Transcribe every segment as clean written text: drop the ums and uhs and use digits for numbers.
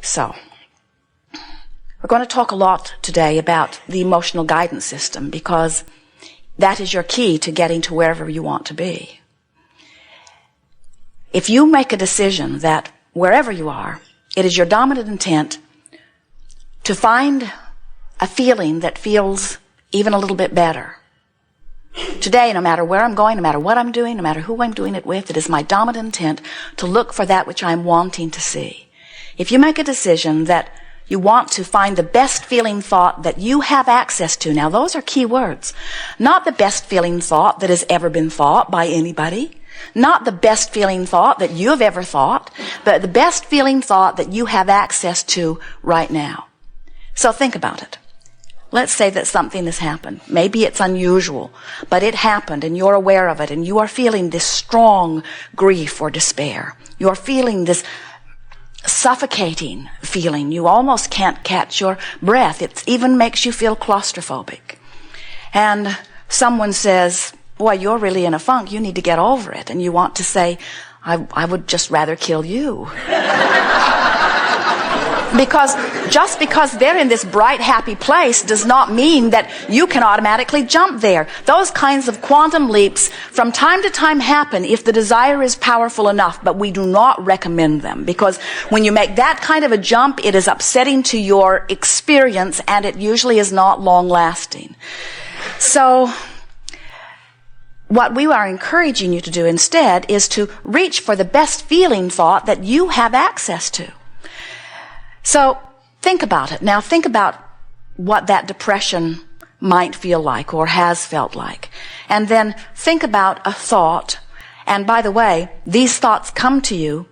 So, we're going to talk a lot today about the emotional guidance system because that is your key to getting to wherever you want to be. If you make a decision that wherever you are, it is your dominant intent to find a feeling that feels even a little bit better. Today, no matter where I'm going, no matter what I'm doing, no matter who I'm doing it with, it is my dominant intent to look for that which I'm wanting to see. If you make a decision that you want to find the best feeling thought that you have access to, now those are key words. Not the best feeling thought that has ever been thought by anybody. Not the best feeling thought that you have ever thought, but the best feeling thought that you have access to right now. So think about it. Let's say that something has happened. Maybe it's unusual, but it happened and you're aware of it and you are feeling this strong grief or despair. You're feeling this suffocating feeling. You almost can't catch your breath. It even makes you feel claustrophobic. And someone says, boy, you're really in a funk. You need to get over it. And you want to say, I would just rather kill you. Because just because they're in this bright, happy place does not mean that you can automatically jump there. Those kinds of quantum leaps from time to time happen if the desire is powerful enough, but we do not recommend them. Because when you make that kind of a jump, it is upsetting to your experience and it usually is not long-lasting. So what we are encouraging you to do instead is to reach for the best feeling thought that you have access to. So think about it. Now think about what that depression might feel like or has felt like. And then think about a thought. And by the way, these thoughts come to you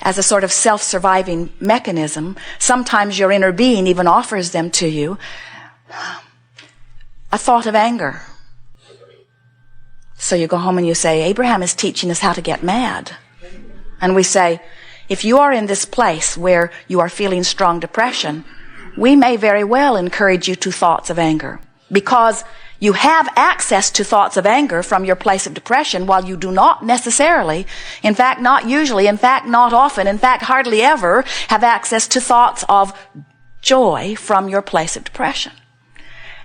as a sort of self-surviving mechanism. Sometimes your inner being even offers them to you. A thought of anger. So you go home and you say, Abraham is teaching us how to get mad. And we say, if you are in this place where you are feeling strong depression, we may very well encourage you to thoughts of anger. Because you have access to thoughts of anger from your place of depression, while you do not necessarily, in fact not usually, in fact not often, in fact hardly ever, have access to thoughts of joy from your place of depression.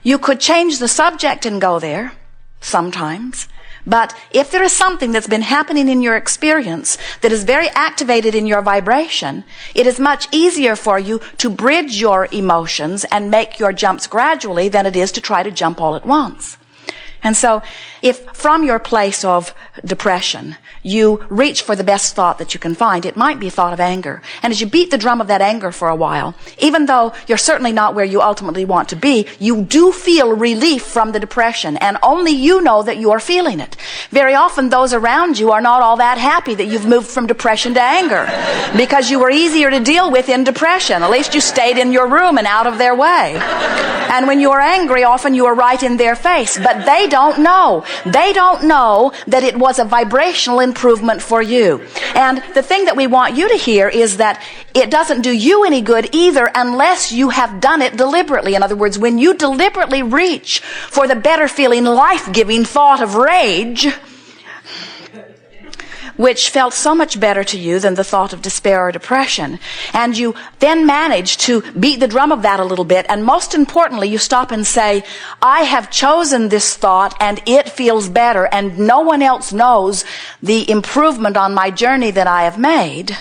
You could change the subject and go there, sometimes. But if there is something that's been happening in your experience that is very activated in your vibration, it is much easier for you to bridge your emotions and make your jumps gradually than it is to try to jump all at once. And so, if from your place of depression, you reach for the best thought that you can find, it might be a thought of anger. And as you beat the drum of that anger for a while, even though you're certainly not where you ultimately want to be, you do feel relief from the depression, and only you know that you are feeling it. Very often those around you are not all that happy that you've moved from depression to anger, because you were easier to deal with in depression. At least you stayed in your room and out of their way. And when you are angry, often you are right in their face, but they don't know. They don't know that it was a vibrational improvement for you. And the thing that we want you to hear is that it doesn't do you any good either unless you have done it deliberately. In other words, when you deliberately reach for the better feeling, life-giving thought of rage, which felt so much better to you than the thought of despair or depression. And you then manage to beat the drum of that a little bit, and most importantly, you stop and say, I have chosen this thought and it feels better, and no one else knows the improvement on my journey that I have made.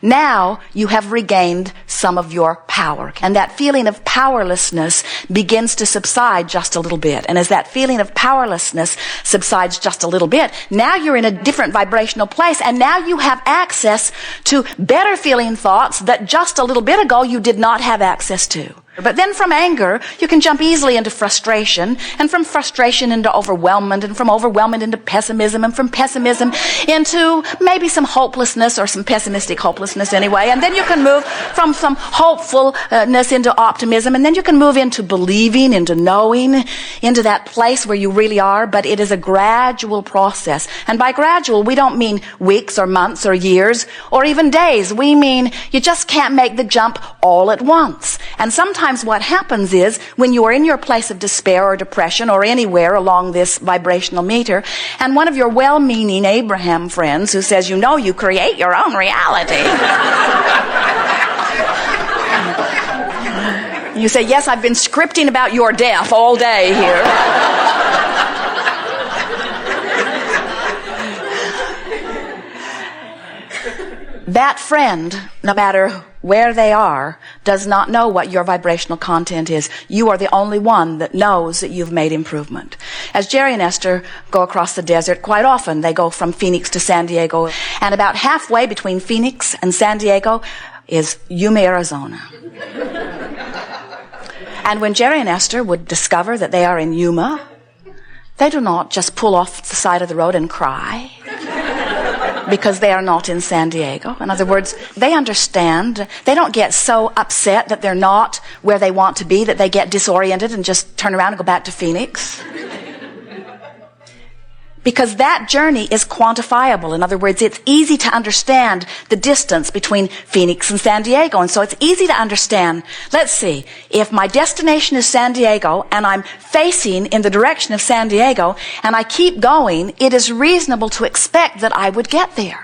Now you have regained some of your power. And that feeling of powerlessness begins to subside just a little bit. And as that feeling of powerlessness subsides just a little bit, now you're in a different vibrational place, and now you have access to better feeling thoughts that just a little bit ago you did not have access to. But then from anger, you can jump easily into frustration, and from frustration into overwhelmment, and from overwhelmment into pessimism, and from pessimism into maybe some hopelessness, or some pessimistic hopelessness anyway. And then you can move from some hopefulness into optimism, and then you can move into believing, into knowing, into that place where you really are. But it is a gradual process. And by gradual, we don't mean weeks or months or years or even days. We mean you just can't make the jump all at once. And sometimes what happens is, when you are in your place of despair or depression or anywhere along this vibrational meter, and one of your well-meaning Abraham friends who says, you know, you create your own reality, You say, yes, I've been scripting about your death all day here. That friend, no matter where they are, does not know what your vibrational content is. You are the only one that knows that you've made improvement. As Jerry and Esther go across the desert, quite often they go from Phoenix to San Diego, and about halfway between Phoenix and San Diego is Yuma, Arizona. And when Jerry and Esther would discover that they are in Yuma, they do not just pull off the side of the road and cry because they are not in San Diego. In other words, they understand. They don't get so upset that they're not where they want to be that they get disoriented and just turn around and go back to Phoenix. Because that journey is quantifiable. In other words, it's easy to understand the distance between Phoenix and San Diego. And so it's easy to understand. Let's see, if my destination is San Diego and I'm facing in the direction of San Diego and I keep going, it is reasonable to expect that I would get there.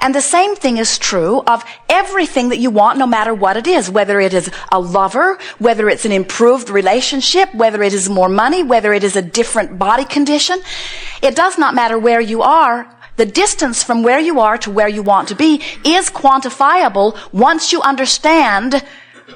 And the same thing is true of everything that you want, no matter what it is, whether it is a lover, whether it's an improved relationship, whether it is more money, whether it is a different body condition. It does not matter where you are. The distance from where you are to where you want to be is quantifiable once you understand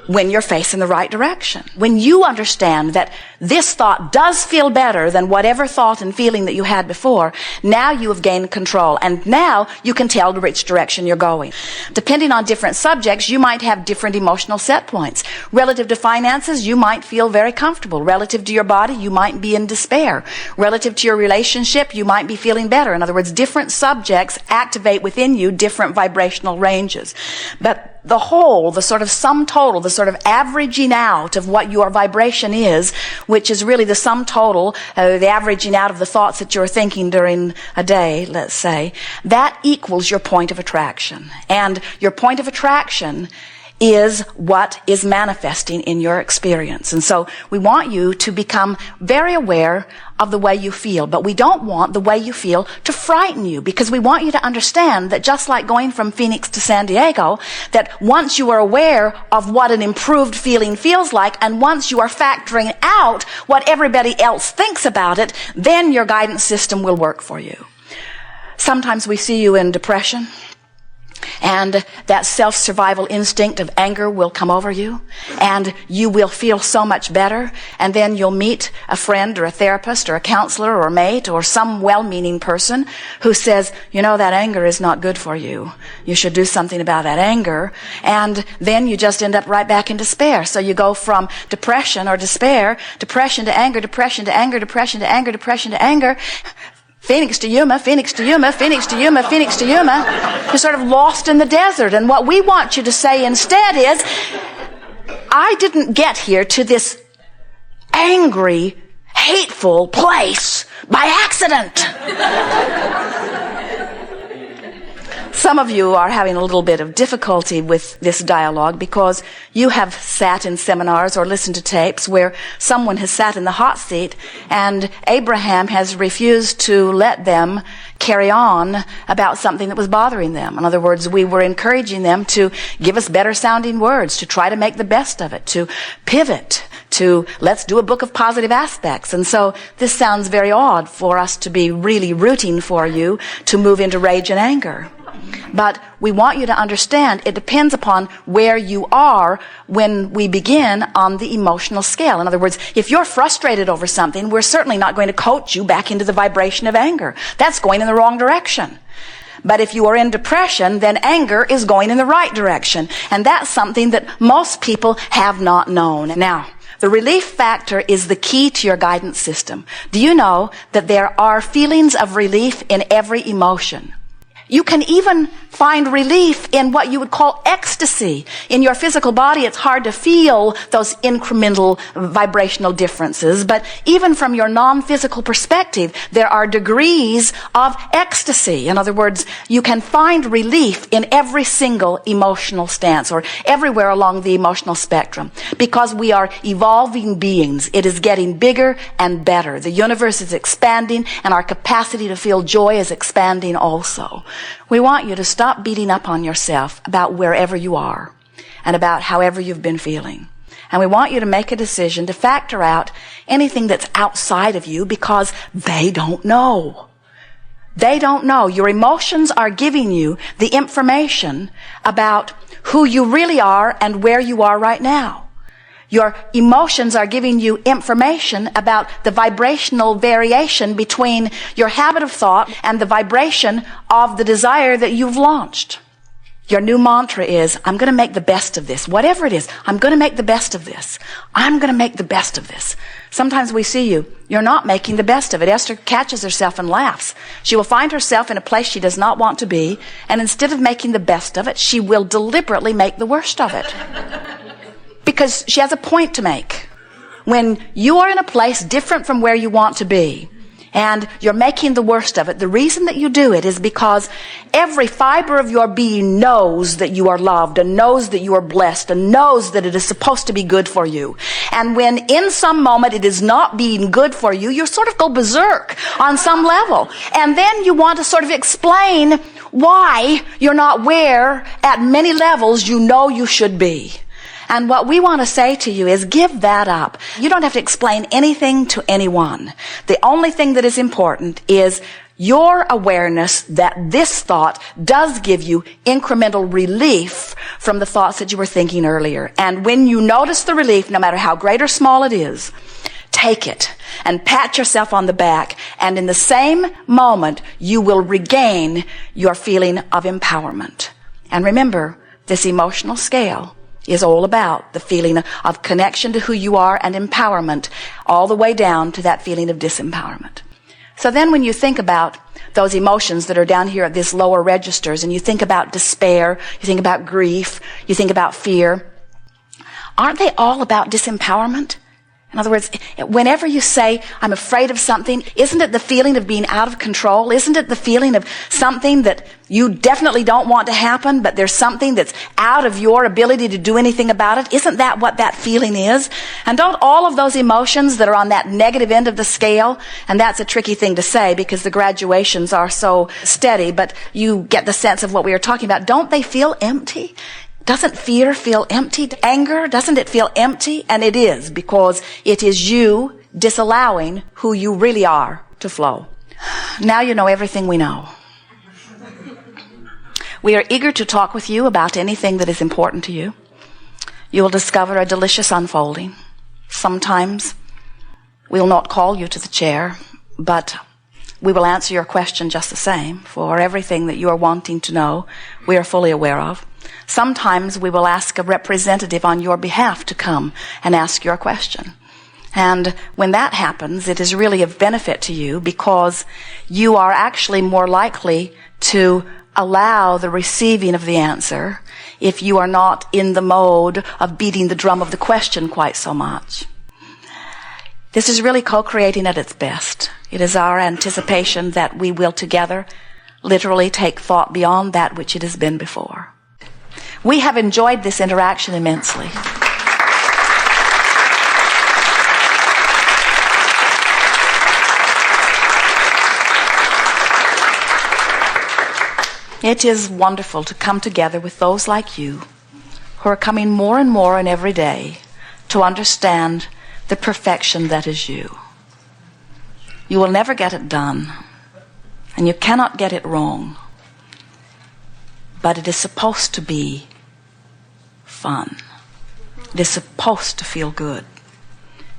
when you're facing the right direction. When you understand that this thought does feel better than whatever thought and feeling that you had before, now you have gained control, and now you can tell which direction you're going. Depending on different subjects, you might have different emotional set points. Relative to finances, you might feel very comfortable. Relative to your body, you might be in despair. Relative to your relationship, you might be feeling better. In other words, different subjects activate within you different vibrational ranges. But the whole, the sort of sum total, the sort of averaging out of what your vibration is, which is really the sum total, the averaging out of the thoughts that you're thinking during a day, let's say, that equals your point of attraction. And your point of attraction is what is manifesting in your experience. And so we want you to become very aware of the way you feel, but we don't want the way you feel to frighten you, because we want you to understand that just like going from Phoenix to San Diego, that once you are aware of what an improved feeling feels like, and once you are factoring out what everybody else thinks about it, then your guidance system will work for you. Sometimes we see you in depression, and that self-survival instinct of anger will come over you, and you will feel so much better, and then you'll meet a friend or a therapist or a counselor or a mate or some well-meaning person who says, you know, that anger is not good for you. You should do something about that anger. And then you just end up right back in despair. So you go from depression or despair, depression to anger, depression to anger, depression to anger, depression to anger, Phoenix to Yuma, Phoenix to Yuma, Phoenix to Yuma, Phoenix to Yuma. You're sort of lost in the desert. And what we want you to say instead is, I didn't get here to this angry, hateful place by accident. Some of you are having a little bit of difficulty with this dialogue because you have sat in seminars or listened to tapes where someone has sat in the hot seat and Abraham has refused to let them carry on about something that was bothering them. In other words, we were encouraging them to give us better sounding words, to try to make the best of it, to pivot, to let's do a book of positive aspects. And so this sounds very odd for us to be really rooting for you to move into rage and anger. But we want you to understand it depends upon where you are when we begin on the emotional scale. In other words, if you're frustrated over something, we're certainly not going to coach you back into the vibration of anger. That's going in the wrong direction. But if you are in depression, then anger is going in the right direction. And that's something that most people have not known. Now, the relief factor is the key to your guidance system. Do you know that there are feelings of relief in every emotion? You can even find relief in what you would call ecstasy. In your physical body, it's hard to feel those incremental vibrational differences, but even from your non-physical perspective, there are degrees of ecstasy. In other words, you can find relief in every single emotional stance or everywhere along the emotional spectrum because we are evolving beings. It is getting bigger and better. The universe is expanding and our capacity to feel joy is expanding also. We want you to stop beating up on yourself about wherever you are and about however you've been feeling. And we want you to make a decision to factor out anything that's outside of you because they don't know. They don't know. Your emotions are giving you the information about who you really are and where you are right now. Your emotions are giving you information about the vibrational variation between your habit of thought and the vibration of the desire that you've launched. Your new mantra is, I'm going to make the best of this. Whatever it is, I'm going to make the best of this. I'm going to make the best of this. Sometimes we see you're not making the best of it. Esther catches herself and laughs. She will find herself in a place she does not want to be, and instead of making the best of it, she will deliberately make the worst of it. Because she has a point to make. When you are in a place different from where you want to be, and you're making the worst of it, the reason that you do it is because every fiber of your being knows that you are loved and knows that you are blessed and knows that it is supposed to be good for you. And when in some moment it is not being good for you, you sort of go berserk on some level. And then you want to sort of explain why you're not where at many levels you know you should be. And what we want to say to you is give that up. You don't have to explain anything to anyone. The only thing that is important is your awareness that this thought does give you incremental relief from the thoughts that you were thinking earlier. And when you notice the relief, no matter how great or small it is, take it and pat yourself on the back. And in the same moment, you will regain your feeling of empowerment. And remember, this emotional scale is all about the feeling of connection to who you are and empowerment, all the way down to that feeling of disempowerment. So then when you think about those emotions that are down here at these lower registers, and you think about despair, you think about grief, you think about fear, aren't they all about disempowerment? In other words, whenever you say, I'm afraid of something, isn't it the feeling of being out of control? Isn't it the feeling of something that you definitely don't want to happen, but there's something that's out of your ability to do anything about it? Isn't that what that feeling is? And don't all of those emotions that are on that negative end of the scale, and that's a tricky thing to say because the graduations are so steady, but you get the sense of what we are talking about. Don't they feel empty? Doesn't fear feel empty? Anger, doesn't it feel empty? And it is, because it is you disallowing who you really are to flow. Now you know everything we know. We are eager to talk with you about anything that is important to you. You will discover a delicious unfolding. Sometimes we will not call you to the chair, but we will answer your question just the same. For everything that you are wanting to know, we are fully aware of. Sometimes we will ask a representative on your behalf to come and ask your question. And when that happens, it is really of benefit to you because you are actually more likely to allow the receiving of the answer if you are not in the mode of beating the drum of the question quite so much. This is really co-creating at its best. It is our anticipation that we will together literally take thought beyond that which it has been before. We have enjoyed this interaction immensely. It is wonderful to come together with those like you who are coming more and more in every day to understand the perfection that is you. You will never get it done, and you cannot get it wrong, but it is supposed to be fun. It is supposed to feel good.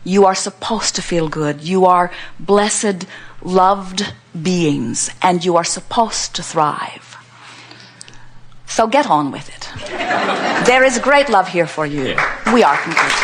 You are supposed to feel good. You are blessed, loved beings, and you are supposed to thrive. So get on with it. There is great love here for you. We are complete.